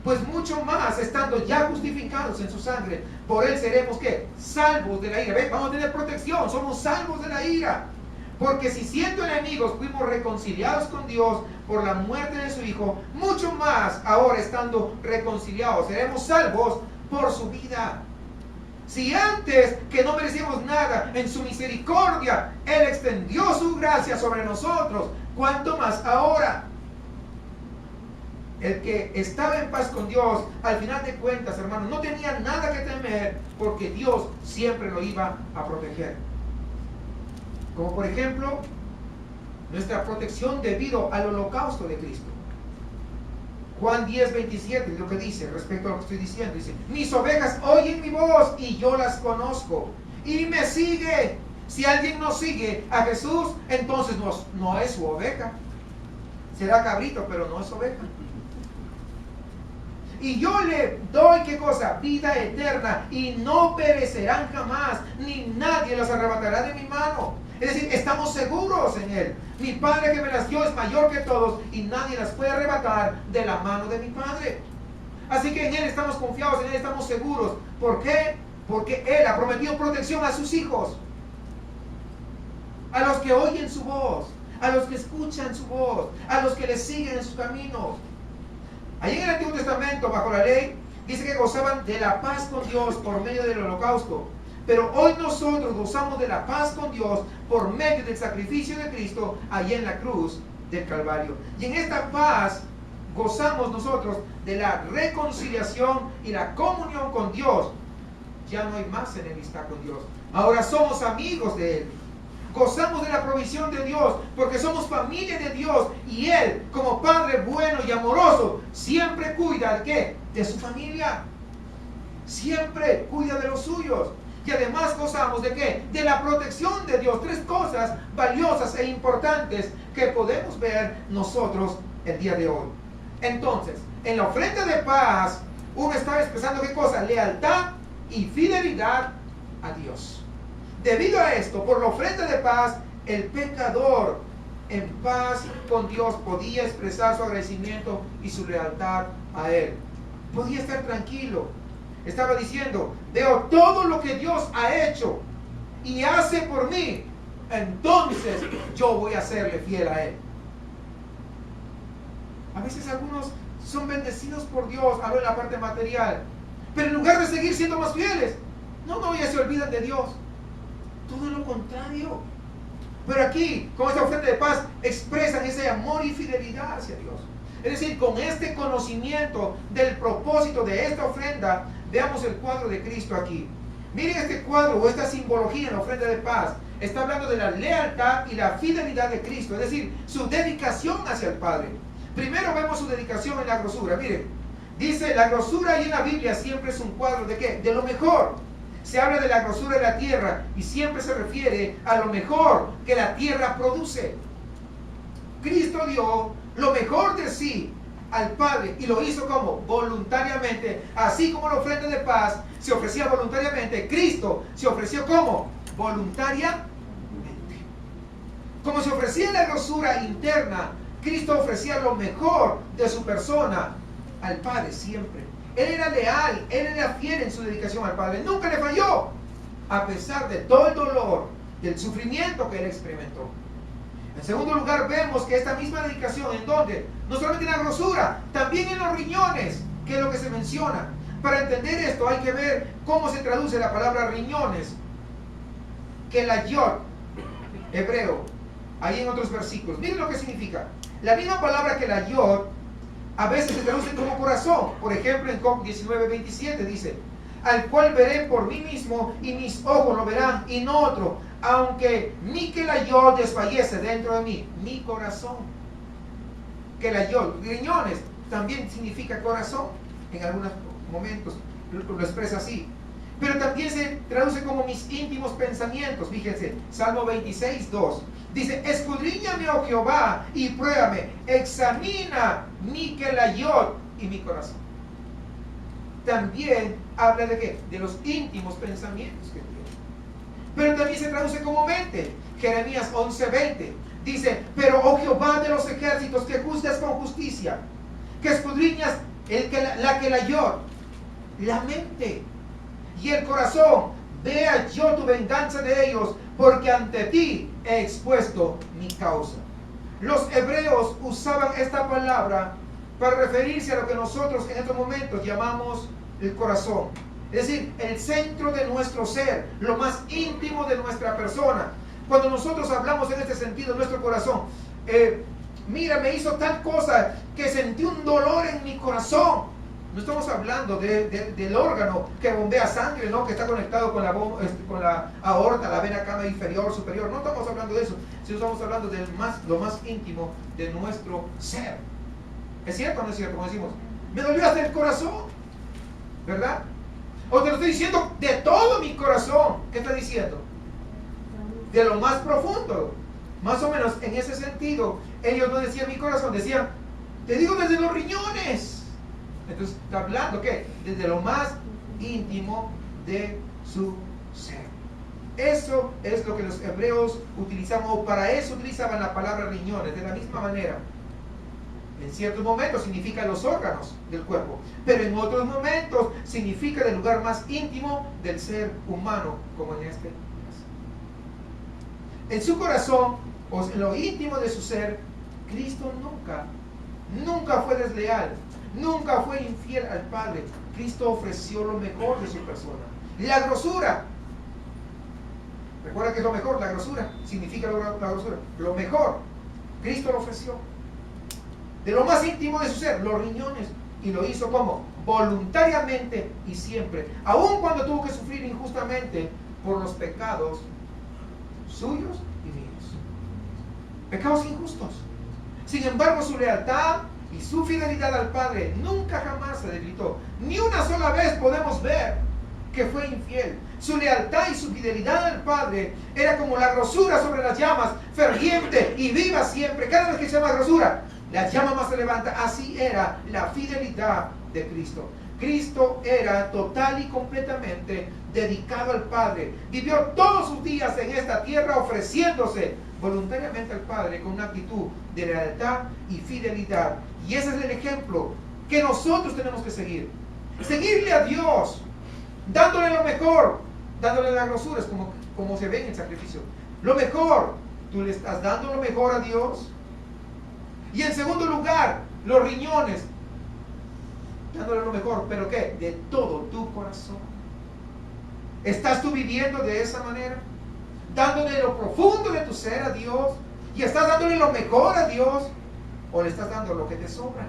Pues mucho más, estando ya justificados en su sangre, por él seremos, ¿qué? Salvos de la ira. ¿Ven? Vamos a tener protección, somos salvos de la ira. Porque si siendo enemigos fuimos reconciliados con Dios por la muerte de su Hijo, mucho más ahora estando reconciliados seremos salvos por su vida. Si antes, que no merecíamos nada, en su misericordia Él extendió su gracia sobre nosotros, ¿cuánto más ahora? El que estaba en paz con Dios, al final de cuentas, hermanos, no tenía nada que temer, porque Dios siempre lo iba a proteger. Como por ejemplo, nuestra protección debido al holocausto de Cristo. Juan 10:27 es lo que dice respecto a lo que estoy diciendo. Dice: mis ovejas oyen mi voz y yo las conozco y me sigue. Si alguien no sigue a Jesús, entonces no es su oveja. Será cabrito, pero no es oveja. Y yo le doy, ¿qué cosa? Vida eterna, y no perecerán jamás, ni nadie las arrebatará de mi mano. Es decir, estamos seguros en Él. Mi Padre que me las dio es mayor que todos, y nadie las puede arrebatar de la mano de mi Padre. Así que en Él estamos confiados, en Él estamos seguros. ¿Por qué? Porque Él ha prometido protección a sus hijos, a los que oyen su voz, a los que escuchan su voz, a los que le siguen en sus caminos. Allí en el Antiguo Testamento, bajo la ley, dice que gozaban de la paz con Dios por medio del holocausto. Pero hoy nosotros gozamos de la paz con Dios por medio del sacrificio de Cristo allí en la cruz del Calvario. Y en esta paz gozamos nosotros de la reconciliación y la comunión con Dios. Ya no hay más enemistad con Dios. Ahora somos amigos de Él. Gozamos de la provisión de Dios porque somos familia de Dios, y Él, como Padre bueno y amoroso, siempre cuida ¿de qué? De su familia. Siempre cuida de los suyos. Y además gozamos ¿de qué? De la protección de Dios. Tres cosas valiosas e importantes que podemos ver nosotros el día de hoy. Entonces, en la ofrenda de paz, uno está expresando ¿qué cosa? Lealtad y fidelidad a Dios. Debido a esto, por la ofrenda de paz, el pecador en paz con Dios podía expresar su agradecimiento y su lealtad a Él. Podía estar tranquilo. Estaba diciendo: veo todo lo que Dios ha hecho y hace por mí, entonces yo voy a serle fiel a Él. A veces algunos son bendecidos por Dios, hablo en la parte material, pero en lugar de seguir siendo más fieles, ya se olvidan de Dios. Todo lo contrario. Pero aquí, con esta ofrenda de paz, expresan ese amor y fidelidad hacia Dios. Es decir, con este conocimiento del propósito de esta ofrenda, veamos el cuadro de Cristo aquí. Miren este cuadro o esta simbología en la ofrenda de paz. Está hablando de la lealtad y la fidelidad de Cristo, es decir, su dedicación hacia el Padre. Primero vemos su dedicación en la grosura. Miren, dice: la grosura ahí en la Biblia siempre es un cuadro de ¿qué? De lo mejor. Se habla de la grosura de la tierra y siempre se refiere a lo mejor que la tierra produce. Cristo dio lo mejor de sí al Padre, y lo hizo como voluntariamente. Así como la ofrenda de paz se ofrecía voluntariamente, Cristo se ofreció como voluntariamente. Como se ofrecía la grosura interna, Cristo ofrecía lo mejor de su persona al Padre siempre. Él era leal, Él era fiel en su dedicación al Padre. Nunca le falló, a pesar de todo el dolor, del sufrimiento que Él experimentó. En segundo lugar, vemos que esta misma dedicación, ¿en dónde? No solamente en la grosura, también en los riñones, que es lo que se menciona. Para entender esto hay que ver cómo se traduce la palabra riñones, que la yod, hebreo, ahí en otros versículos. Miren lo que significa. La misma palabra que la yod a veces se traduce como corazón. Por ejemplo, en Job 19:27 dice: al cual veré por mí mismo y mis ojos lo verán y no otro, aunque ni que la yod desfallece dentro de mí, mi corazón. Que la yod, riñones, también significa corazón. En algunos momentos lo expresa así. Pero también se traduce como mis íntimos pensamientos. Fíjense, Salmo 26:2. Dice: escudriñame, oh Jehová, y pruébame, examina mi kelayot y mi corazón. También habla de qué? De los íntimos pensamientos que tiene. Pero también se traduce como mente. Jeremías 11:20 dice: pero, oh Jehová de los ejércitos, que juzgas con justicia, que escudriñas la kelayot, la mente y el corazón, vea yo tu venganza de ellos, porque ante ti he expuesto mi causa. Los hebreos usaban esta palabra para referirse a lo que nosotros en estos momentos llamamos el corazón. Es decir, el centro de nuestro ser, lo más íntimo de nuestra persona. Cuando nosotros hablamos en este sentido, nuestro corazón, mira, me hizo tal cosa que sentí un dolor en mi corazón. No estamos hablando del órgano que bombea sangre, ¿no? Que está conectado con la aorta, la vena cava inferior, superior. No estamos hablando de eso, sino estamos hablando de lo más íntimo de nuestro ser. ¿Es cierto o no es cierto? Como decimos, me dolió hasta el corazón, ¿verdad? O te lo estoy diciendo de todo mi corazón. ¿Qué está diciendo? De lo más profundo. Más o menos en ese sentido, ellos no decían mi corazón, decían, te digo desde los riñones. Entonces está hablando, ¿qué? Desde lo más íntimo de su ser. Eso es lo que los hebreos utilizaban, o para eso utilizaban la palabra riñones. De la misma manera, en ciertos momentos significa los órganos del cuerpo, pero en otros momentos significa el lugar más íntimo del ser humano, como en este caso. En su corazón, o en lo íntimo de su ser, Cristo nunca fue desleal. Nunca fue infiel al Padre. Cristo ofreció lo mejor de su persona. La grosura. ¿Recuerda qué es lo mejor? La grosura. Significa la grosura. Lo mejor. Cristo lo ofreció. De lo más íntimo de su ser, los riñones. Y lo hizo como voluntariamente y siempre. Aun cuando tuvo que sufrir injustamente por los pecados suyos y míos. Pecados injustos. Sin embargo, su lealtad y su fidelidad al Padre nunca jamás se debilitó. Ni una sola vez podemos ver que fue infiel. Su lealtad y su fidelidad al Padre era como la grosura sobre las llamas, ferviente y viva siempre. Cada vez que se llama grosura, la llama más se levanta. Así era la fidelidad de Cristo. Cristo era total y completamente dedicado al Padre. Vivió todos sus días en esta tierra ofreciéndose voluntariamente al Padre con una actitud de lealtad y fidelidad. Y ese es el ejemplo que nosotros tenemos que seguir. Seguirle a Dios, dándole lo mejor, dándole las grosuras como se ve en el sacrificio. Lo mejor, tú le estás dando lo mejor a Dios. Y en segundo lugar, los riñones, dándole lo mejor, pero ¿qué? De todo tu corazón. ¿Estás tú viviendo de esa manera? Dándole lo profundo de tu ser a Dios, y estás dándole lo mejor a Dios, o le estás dando lo que te sobra.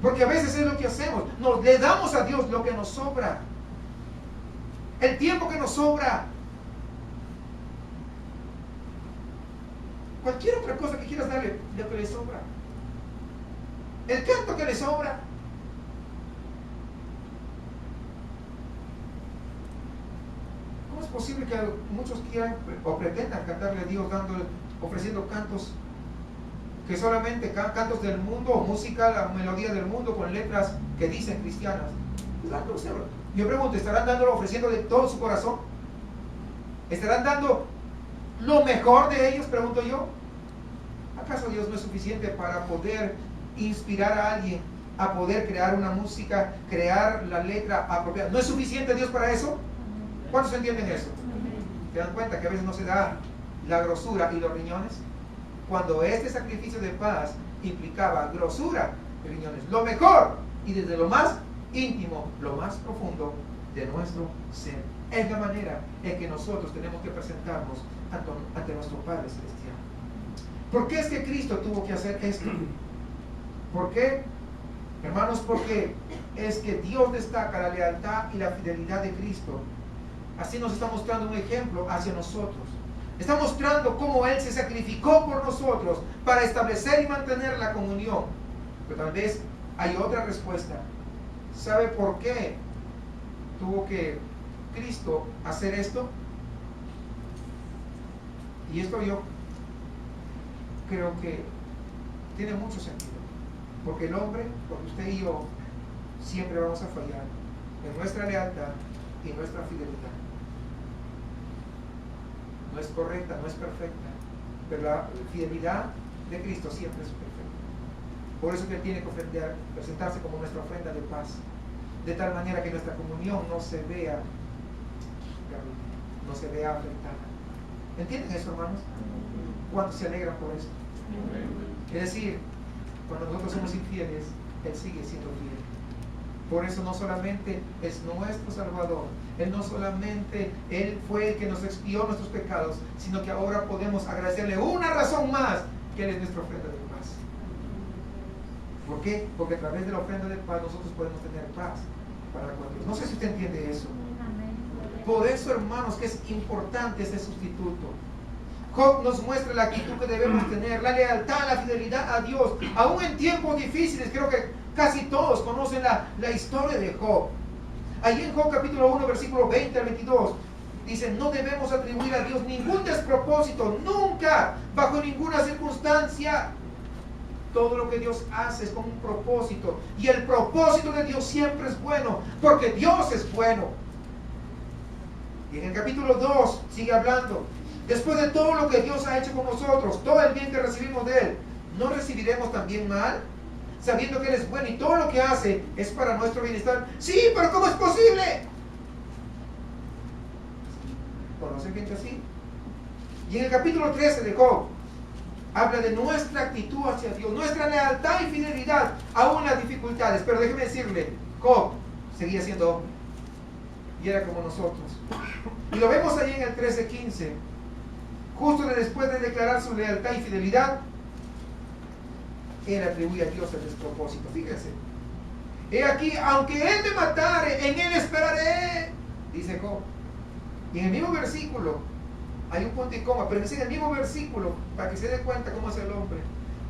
Porque a veces es lo que hacemos, le damos a Dios lo que nos sobra, el tiempo que nos sobra, cualquier otra cosa que quieras darle, lo que le sobra, el canto que le sobra. ¿Cómo es posible que muchos quieran o pretendan cantarle a Dios ofreciendo cantos que solamente cantos del mundo, o música, la melodía del mundo con letras que dicen cristianas? Yo pregunto, ¿estarán dándolo, ofreciendo de todo su corazón? ¿Estarán dando lo mejor de ellos? Pregunto yo. ¿Acaso Dios no es suficiente para poder inspirar a alguien a poder crear una música, crear la letra apropiada? ¿No es suficiente Dios para eso? ¿Cuántos entienden eso? ¿Se dan cuenta que a veces no se da la grosura y los riñones? Cuando este sacrificio de paz implicaba grosura y riñones, lo mejor y desde lo más íntimo, lo más profundo de nuestro ser. Es la manera en que nosotros tenemos que presentarnos ante nuestro Padre Celestial. ¿Por qué es que Cristo tuvo que hacer esto? ¿Por qué? Hermanos, porque es que Dios destaca la lealtad y la fidelidad de Cristo. Así nos está mostrando un ejemplo hacia nosotros. Está mostrando cómo Él se sacrificó por nosotros para establecer y mantener la comunión. Pero tal vez hay otra respuesta. ¿Sabe por qué tuvo que Cristo hacer esto? Y esto yo creo que tiene mucho sentido. Porque el hombre, porque usted y yo, siempre vamos a fallar en nuestra lealtad y nuestra fidelidad. No es correcta, no es perfecta, pero la fidelidad de Cristo siempre es perfecta. Por eso que Él tiene que presentarse como nuestra ofrenda de paz, de tal manera que nuestra comunión no se vea afectada. ¿Entienden eso, hermanos? ¿Cuántos se alegran por eso? Es decir, cuando nosotros somos infieles, Él sigue siendo fiel. Por eso no solamente es nuestro Salvador, Él no solamente Él fue el que nos expió nuestros pecados, sino que ahora podemos agradecerle una razón más, que Él es nuestra ofrenda de paz. ¿Por qué? Porque a través de la ofrenda de paz nosotros podemos tener paz para con Dios. No sé si usted entiende eso. Por eso, hermanos, que es importante ese sustituto. Job nos muestra la actitud que debemos tener, la lealtad, la fidelidad a Dios, aún en tiempos difíciles. Creo que casi todos conocen la historia de Job. Allí en Job capítulo 1, versículo 20 al 22, dice: no debemos atribuir a Dios ningún despropósito, nunca, bajo ninguna circunstancia. Todo lo que Dios hace es con un propósito, y el propósito de Dios siempre es bueno, porque Dios es bueno. Y en el capítulo 2 sigue hablando: después de todo lo que Dios ha hecho con nosotros, todo el bien que recibimos de Él, ¿no recibiremos también mal? Sabiendo que Él es bueno y todo lo que hace es para nuestro bienestar. Sí, pero ¿cómo es posible? ¿Conoce gente así? Y en el capítulo 13 de Job habla de nuestra actitud hacia Dios, nuestra lealtad y fidelidad aún en las dificultades. Pero déjeme decirle, Job seguía siendo hombre y era como nosotros. Y lo vemos ahí en el 13:15. Justo después de declarar su lealtad y fidelidad, Él atribuye a Dios el despropósito. Fíjense: he aquí, aunque Él me matare, en Él esperaré, dice Job. Y en el mismo versículo hay un punto y coma, pero es en el mismo versículo, para que se dé cuenta cómo es el hombre: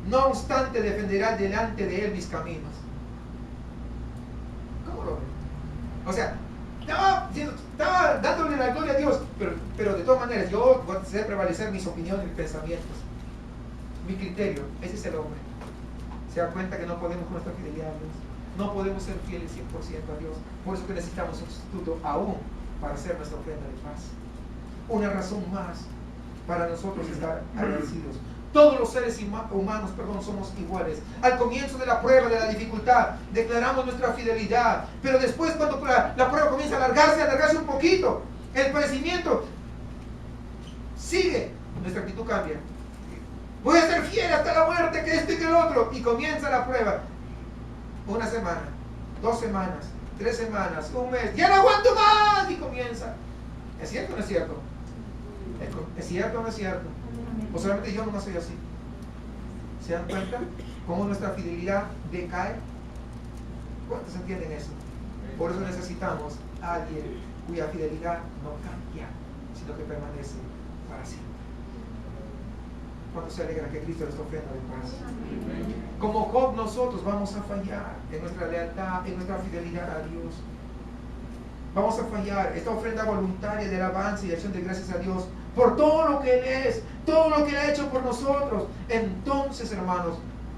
no obstante defenderá delante de Él mis caminos. ¿Cómo lo ven? O sea, estaba dándole la gloria a Dios, pero de todas maneras yo voy a hacer prevalecer mis opiniones, mis pensamientos, mi criterio. Ese es el hombre. Se da cuenta que no podemos con nuestra fidelidad a Dios, no podemos ser fieles 100% a Dios. Por eso que necesitamos un sustituto aún para hacer nuestra ofrenda de paz. Una razón más para nosotros estar agradecidos. Todos los seres humanos, somos iguales. Al comienzo de la prueba, de la dificultad, declaramos nuestra fidelidad. Pero después, cuando la prueba comienza a alargarse un poquito, el padecimiento sigue, nuestra actitud cambia. Voy a ser fiel hasta la muerte, que esto y que el otro. Y comienza la prueba. Una semana, 2 semanas, 3 semanas, un mes. ¡Ya no aguanto más! Y comienza. ¿Es cierto o no es cierto? ¿Es cierto o no es cierto? O solamente yo nomás soy así. ¿Se dan cuenta cómo nuestra fidelidad decae? ¿Cuántos entienden eso? Por eso necesitamos a alguien cuya fidelidad no cambia, sino que permanece para siempre. ¿Cuántos se alegran que Cristo les ofrenda de paz? Como Job, nosotros vamos a fallar en nuestra lealtad, en nuestra fidelidad a Dios. Vamos a fallar. Esta ofrenda voluntaria de alabanza y acción de gracias a Dios por todo lo que Él es, todo lo que Él ha hecho por nosotros. Entonces, hermanos,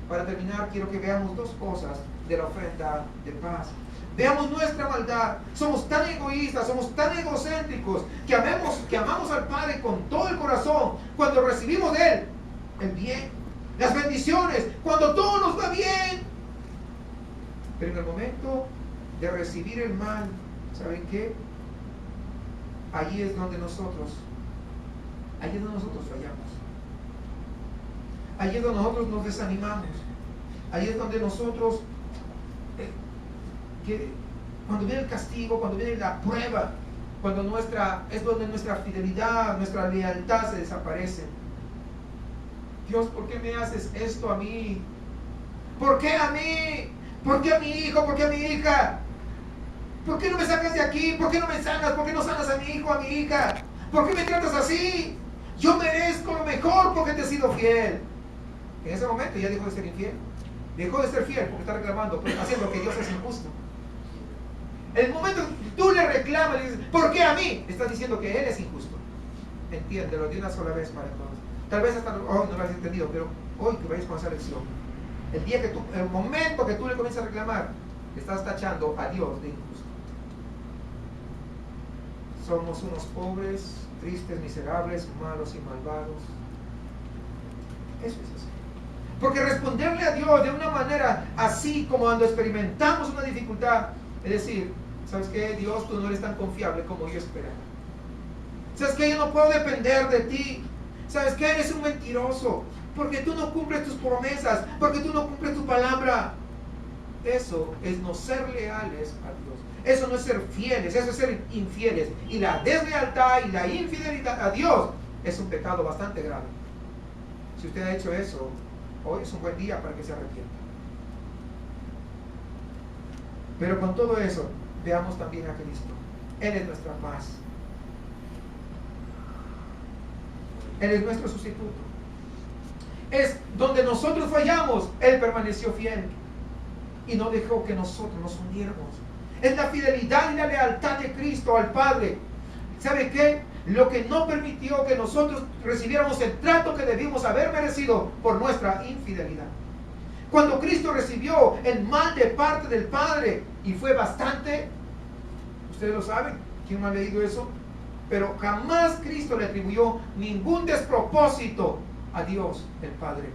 para terminar, quiero que veamos 2 cosas de la ofrenda de paz. Veamos nuestra maldad. Somos tan egoístas, somos tan egocéntricos, que amamos al Padre con todo el corazón cuando recibimos de Él el bien, las bendiciones, cuando todo nos va bien. Pero en el momento de recibir el mal, ¿saben qué? Allí es donde nosotros fallamos. Allí es donde nosotros nos desanimamos. Allí es donde nosotros cuando viene el castigo, cuando viene la prueba, es donde nuestra fidelidad, nuestra lealtad se desaparece. Dios, ¿por qué me haces esto a mí? ¿Por qué a mí? ¿Por qué a mi hijo? ¿Por qué a mi hija? ¿Por qué no me sacas de aquí? ¿Por qué no me sanas? ¿Por qué no sanas a mi hijo, a mi hija? ¿Por qué me tratas así? Yo merezco lo mejor porque te he sido fiel. En ese momento ya dejó de ser infiel. Dejó de ser fiel porque está reclamando, haciendo que Dios es injusto. En el momento que tú le reclamas, le dices, ¿por qué a mí? Estás diciendo que Él es injusto. Entiéndelo de una sola vez para todos. Tal vez hasta hoy no lo has entendido, pero hoy que vayas con esa lección, el momento que tú le comienzas a reclamar, estás tachando a Dios de injusto. Somos unos pobres, tristes, miserables, malos y malvados. Eso es así. Porque responderle a Dios de una manera así como cuando experimentamos una dificultad, es decir, ¿sabes qué? Dios, tú no eres tan confiable como yo esperaba. ¿Sabes qué? Yo no puedo depender de ti. ¿Sabes qué? Eres un mentiroso. Porque tú no cumples tus promesas. Porque tú no cumples tu palabra. Eso es no ser leales a Dios. Eso no es ser fieles. Eso es ser infieles. Y la deslealtad y la infidelidad a Dios es un pecado bastante grave. Si usted ha hecho eso, hoy es un buen día para que se arrepienta. Pero con todo eso, veamos también a Cristo. Él es nuestra paz. Él es nuestro sustituto. Es donde nosotros fallamos, Él permaneció fiel y no dejó que nosotros nos hundiéramos. Es la fidelidad y la lealtad de Cristo al Padre. ¿Sabe qué? Lo que no permitió que nosotros recibiéramos el trato que debimos haber merecido por nuestra infidelidad. Cuando Cristo recibió el mal de parte del Padre, y fue bastante, ustedes lo saben, ¿quién no ha leído eso? Pero jamás Cristo le atribuyó ningún despropósito a Dios, el Padre.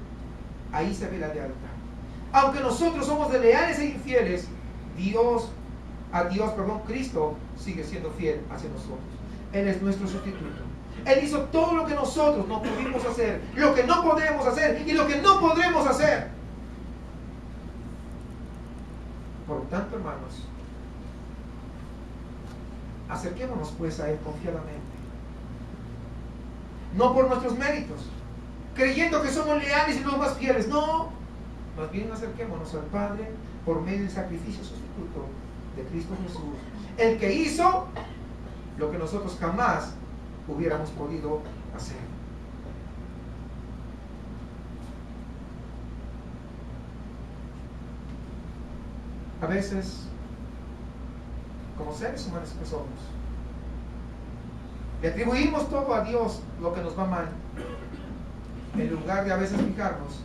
Ahí se ve la lealtad. Aunque nosotros somos leales e infieles, Cristo sigue siendo fiel hacia nosotros. Él es nuestro sustituto. Él hizo todo lo que nosotros no pudimos hacer, lo que no podemos hacer y lo que no podremos hacer. Por lo tanto, hermanos, acerquémonos pues a Él confiadamente. No por nuestros méritos, creyendo que somos leales y los más fieles. No, más bien acerquémonos al Padre por medio del sacrificio sustituto de Cristo Jesús, el que hizo lo que nosotros jamás hubiéramos podido hacer. A veces, como seres humanos que somos, le atribuimos todo a Dios lo que nos va mal, en lugar de a veces fijarnos